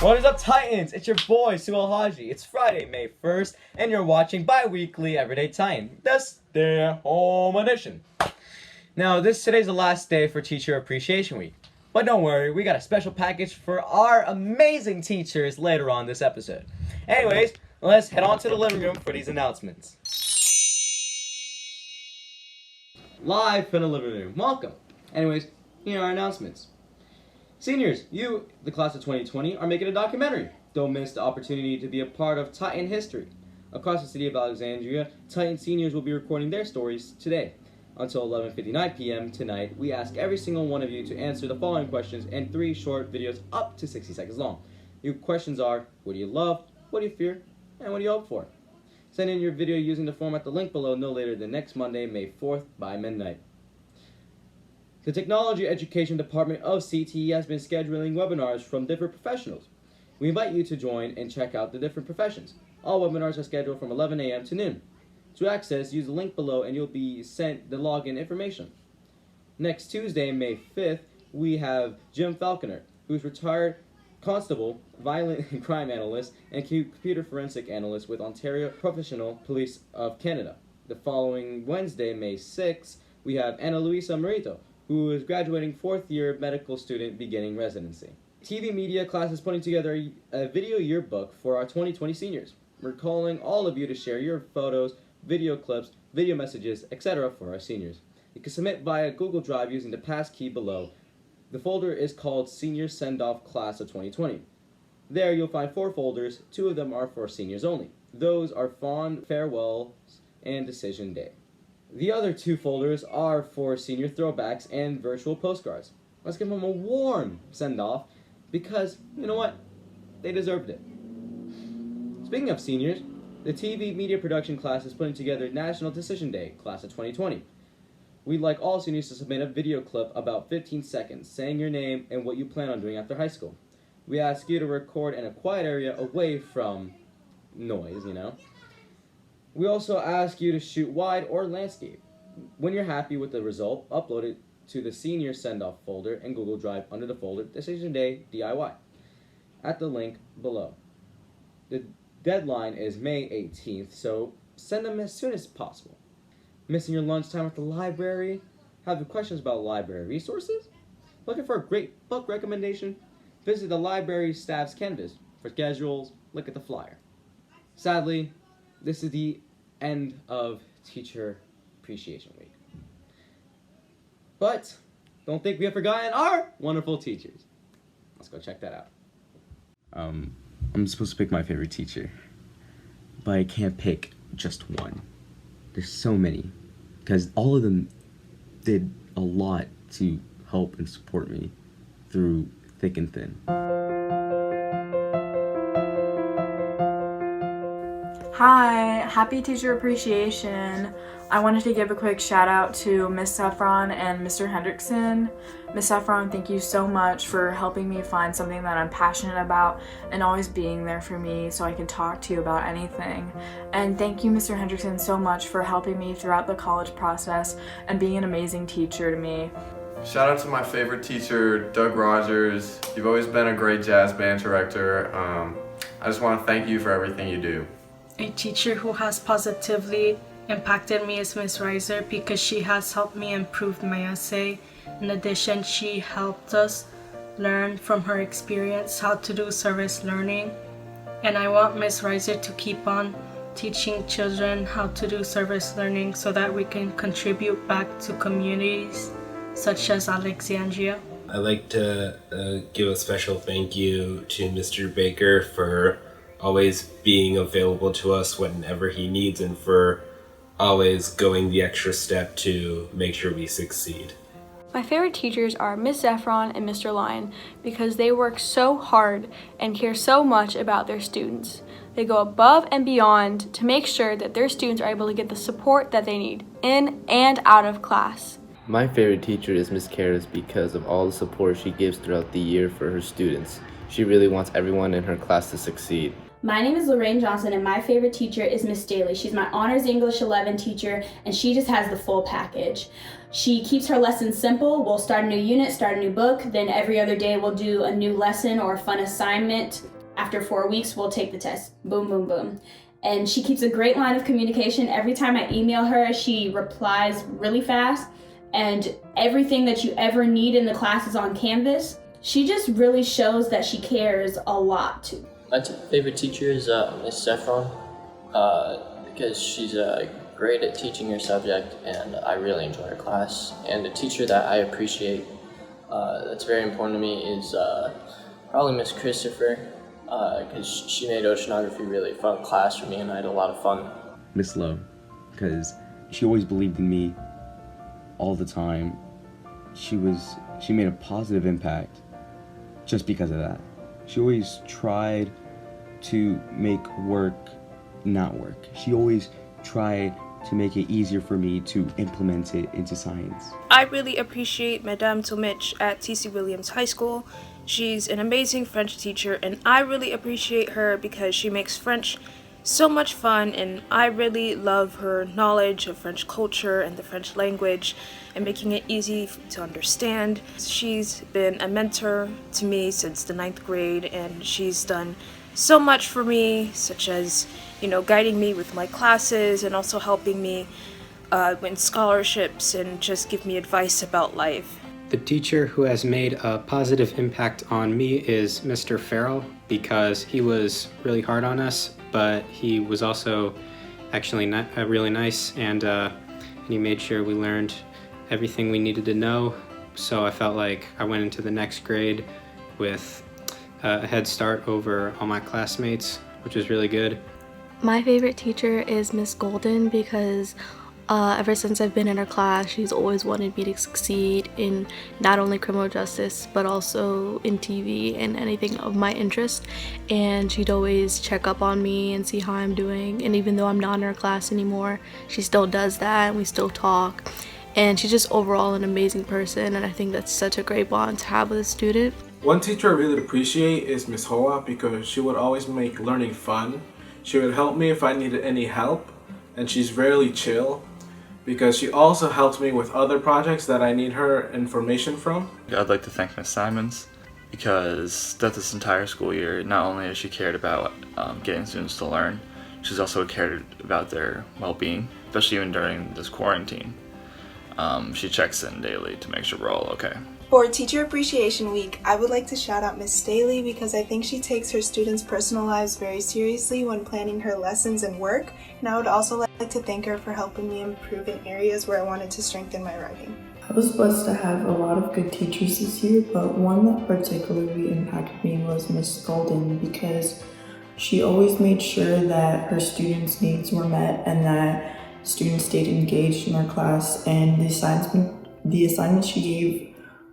What is up, Titans? It's your boy, Suel Haji. It's Friday, May 1st, and you're watching bi-weekly Everyday Titan. That's their home edition. Now, today's the last day for Teacher Appreciation Week. But don't worry, we got a special package for our amazing teachers later on this episode. Anyways, let's head on to the living room for these announcements. Live from the living room. Welcome. Anyways, here are our announcements. Seniors, you, the class of 2020, are making a documentary. Don't miss the opportunity to be a part of Titan history. Across the city of Alexandria, Titan seniors will be recording their stories today. Until 11:59 p.m. tonight, we ask every single one of you to answer the following questions in 3 short videos up to 60 seconds long. Your questions are, what do you love, what do you fear, and what do you hope for? Send in your video using the form at the link below no later than next Monday, May 4th by midnight. The Technology Education Department of CTE has been scheduling webinars from different professionals. We invite you to join and check out the different professions. All webinars are scheduled from 11 a.m. to noon. To access, use the link below and you'll be sent the login information. Next Tuesday, May 5th, we have Jim Falconer, who's retired constable, violent and crime analyst, and computer forensic analyst with Ontario Professional Police of Canada. The following Wednesday, May 6th, we have Ana Luisa Morito, who is graduating 4th year medical student beginning residency. TV Media class is putting together a video yearbook for our 2020 seniors. We're calling all of you to share your photos, video clips, video messages, etc. for our seniors. You can submit via Google Drive using the passkey below. The folder is called Senior Send-Off Class of 2020. There you'll find 4 folders, 2 of them are for seniors only. Those are Fond Farewells and Decision Day. The other 2 folders are for senior throwbacks and virtual postcards. Let's give them a warm send-off because, you know what? They deserved it. Speaking of seniors, the TV Media Production class is putting together National Decision Day, class of 2020. We'd like all seniors to submit a video clip about 15 seconds saying your name and what you plan on doing after high school. We ask you to record in a quiet area away from noise, We also ask you to shoot wide or landscape. When you're happy with the result, upload it to the Senior Send-Off folder in Google Drive under the folder Decision Day DIY at the link below. The deadline is May 18th, so send them as soon as possible. Missing your lunchtime at the library? Have questions about library resources? Looking for a great book recommendation? Visit the library staff's canvas. For schedules, look at the flyer. Sadly, this is the end of Teacher Appreciation Week. But don't think we have forgotten our wonderful teachers. Let's go check that out. I'm supposed to pick my favorite teacher, but I can't pick just one. There's so many, because all of them did a lot to help and support me through thick and thin. Hi, happy Teacher Appreciation. I wanted to give a quick shout out to Miss Saffron and Mr. Hendrickson. Miss Saffron, thank you so much for helping me find something that I'm passionate about and always being there for me so I can talk to you about anything. And thank you, Mr. Hendrickson, so much for helping me throughout the college process and being an amazing teacher to me. Shout out to my favorite teacher, Doug Rogers. You've always been a great jazz band director. I just want to thank you for everything you do. A teacher who has positively impacted me is Ms. Reiser because she has helped me improve my essay. In addition, she helped us learn from her experience how to do service learning. And I want Ms. Reiser to keep on teaching children how to do service learning so that we can contribute back to communities such as Alexandria. I'd like to give a special thank you to Mr. Baker for always being available to us whenever he needs and for always going the extra step to make sure we succeed. My favorite teachers are Miss Zephron and Mr. Lyon because they work so hard and care so much about their students. They go above and beyond to make sure that their students are able to get the support that they need in and out of class. My favorite teacher is Miss Karas because of all the support she gives throughout the year for her students. She really wants everyone in her class to succeed. My name is Lorraine Johnson, and my favorite teacher is Miss Daly. She's my Honors English 11 teacher, and she just has the full package. She keeps her lessons simple. We'll start a new unit, start a new book, then every other day we'll do a new lesson or a fun assignment. After 4 weeks, we'll take the test. Boom, boom, boom. And she keeps a great line of communication. Every time I email her, she replies really fast, and everything that you ever need in the class is on Canvas. She just really shows that she cares a lot too. My favorite teacher is Miss Saffron because she's great at teaching her subject, and I really enjoy her class. And the teacher that I appreciate that's very important to me is probably Miss Christopher because she made oceanography a really fun class for me, and I had a lot of fun. Miss Lowe, because she always believed in me all the time. She made a positive impact just because of that. She always tried to make work not work. She always tried to make it easier for me to implement it into science. I really appreciate Madame Tomich at T.C. Williams High School. She's an amazing French teacher, and I really appreciate her because she makes French so much fun, and I really love her knowledge of French culture and the French language and making it easy to understand. She's been a mentor to me since the 9th grade, and she's done so much for me, such as, guiding me with my classes and also helping me win scholarships and just give me advice about life. The teacher who has made a positive impact on me is Mr. Farrell, because he was really hard on us, but he was also actually really nice, and he made sure we learned everything we needed to know. So I felt like I went into the next grade with a head start over all my classmates, which was really good. My favorite teacher is Miss Golden because ever since I've been in her class, she's always wanted me to succeed in not only criminal justice, but also in TV and anything of my interest. And she'd always check up on me and see how I'm doing. And even though I'm not in her class anymore, she still does that, and we still talk. And she's just overall an amazing person, and I think that's such a great bond to have with a student. One teacher I really appreciate is Miss Hoa, because she would always make learning fun. She would help me if I needed any help, and she's rarely chill, because she also helps me with other projects that I need her information from. I'd like to thank Miss Simons, because throughout this entire school year, not only has she cared about getting students to learn, she's also cared about their well-being, especially even during this quarantine. She checks in daily to make sure we're all okay. For Teacher Appreciation Week, I would like to shout out Miss Staley because I think she takes her students' personal lives very seriously when planning her lessons and work, and I would also like to thank her for helping me improve in areas where I wanted to strengthen my writing. I was blessed to have a lot of good teachers this year, but one that particularly impacted me was Miss Golden, because she always made sure that her students' needs were met and that students stayed engaged in our class, and the assignments she gave,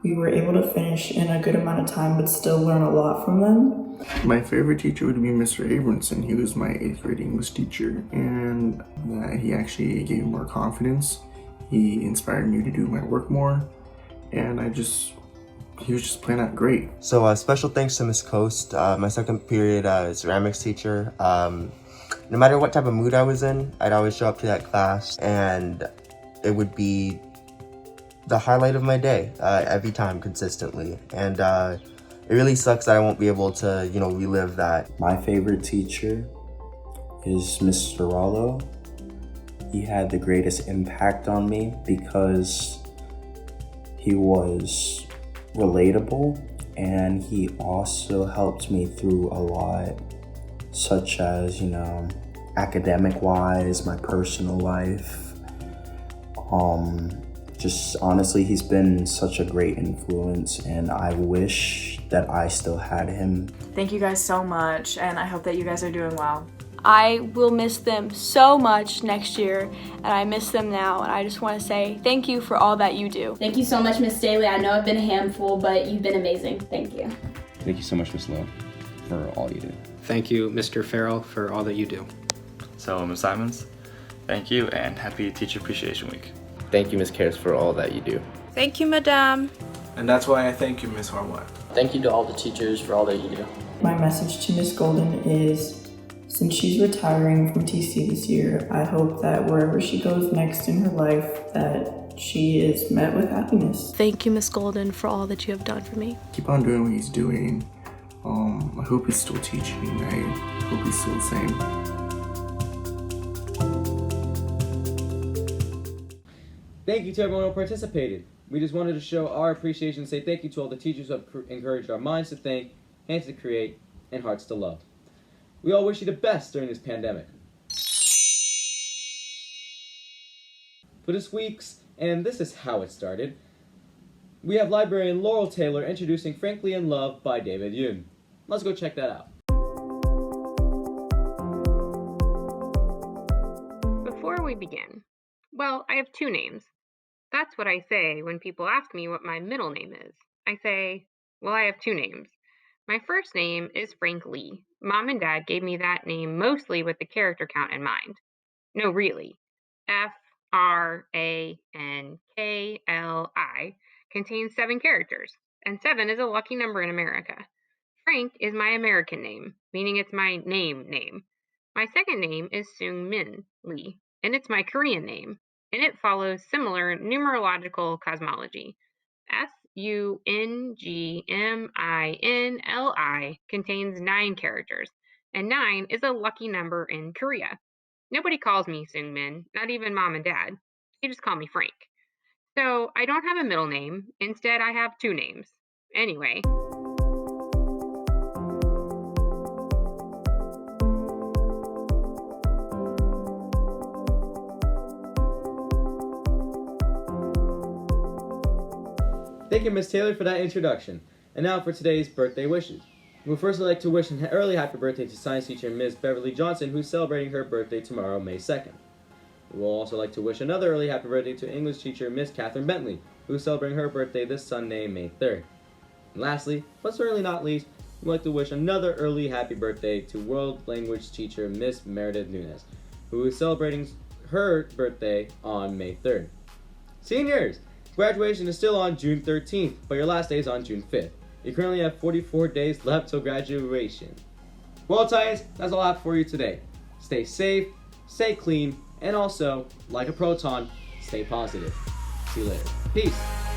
we were able to finish in a good amount of time but still learn a lot from them. My favorite teacher would be Mr. Abramson. He was my 8th grade English teacher, and he actually gave me more confidence. He inspired me to do my work more, and he was just plain out great. So special thanks to Miss Coast, my second period ceramics teacher. No matter what type of mood I was in, I'd always show up to that class, and it would be the highlight of my day every time consistently. And it really sucks that I won't be able to, relive that. My favorite teacher is Mr. Rollo. He had the greatest impact on me because he was relatable, and he also helped me through a lot, such as, academic-wise, my personal life. Just honestly, he's been such a great influence, and I wish that I still had him. Thank you guys so much, and I hope that you guys are doing well. I will miss them so much next year, and I miss them now, and I just want to say thank you for all that you do. Thank you so much, Miss Staley. I know I've been a handful, but you've been amazing. Thank you. Thank you so much, Miss Lowe, for all you do. Thank you, Mr. Farrell, for all that you do. So, Ms. Simons, thank you, and happy Teacher Appreciation Week. Thank you, Ms. Karras, for all that you do. Thank you, Madame. And that's why I thank you, Miss Harwood. Thank you to all the teachers for all that you do. My message to Miss Golden is Since she's retiring from TC this year, I hope that wherever she goes next in her life, that she is met with happiness. Thank you, Miss Golden, for all that you have done for me. Keep on doing what he's doing. I hope he's still teaching. I hope he's still the same. Thank you to everyone who participated. We just wanted to show our appreciation and say thank you to all the teachers who have encouraged our minds to think, hands to create, and hearts to love. We all wish you the best during this pandemic. For this week's And This Is How It Started, we have librarian Laurel Taylor introducing Frankly in Love by David Yoon. Let's go check that out. Before we begin, well, I have two names. That's what I say when people ask me what my middle name is. I say, well, I have two names. My first name is Frank Lee. Mom and Dad gave me that name mostly with the character count in mind. No, really. Franklli contains 7 characters, and 7 is a lucky number in America. Frank is my American name, meaning it's my name. My second name is Seung Min Lee, and it's my Korean name, and it follows similar numerological cosmology. Sungminli contains 9 characters, and 9 is a lucky number in Korea. Nobody calls me Seungmin, not even Mom and Dad. They just call me Frank. So I don't have a middle name. Instead, I have 2 names. Anyway. Thank you, Ms. Taylor, for that introduction. And now for today's birthday wishes. We would first like to wish an early happy birthday to science teacher Ms. Beverly Johnson, who's celebrating her birthday tomorrow, May 2nd. We will also like to wish another early happy birthday to English teacher Miss Catherine Bentley, who is celebrating her birthday this Sunday, May 3rd. And lastly, but certainly not least, we'd like to wish another early happy birthday to world language teacher Miss Meredith Nunes, who is celebrating her birthday on May 3rd. Seniors! Graduation is still on June 13th, but your last day is on June 5th. You currently have 44 days left till graduation. Well, Titans, that's all I have for you today. Stay safe, stay clean, and also, like a proton, stay positive. See you later. Peace.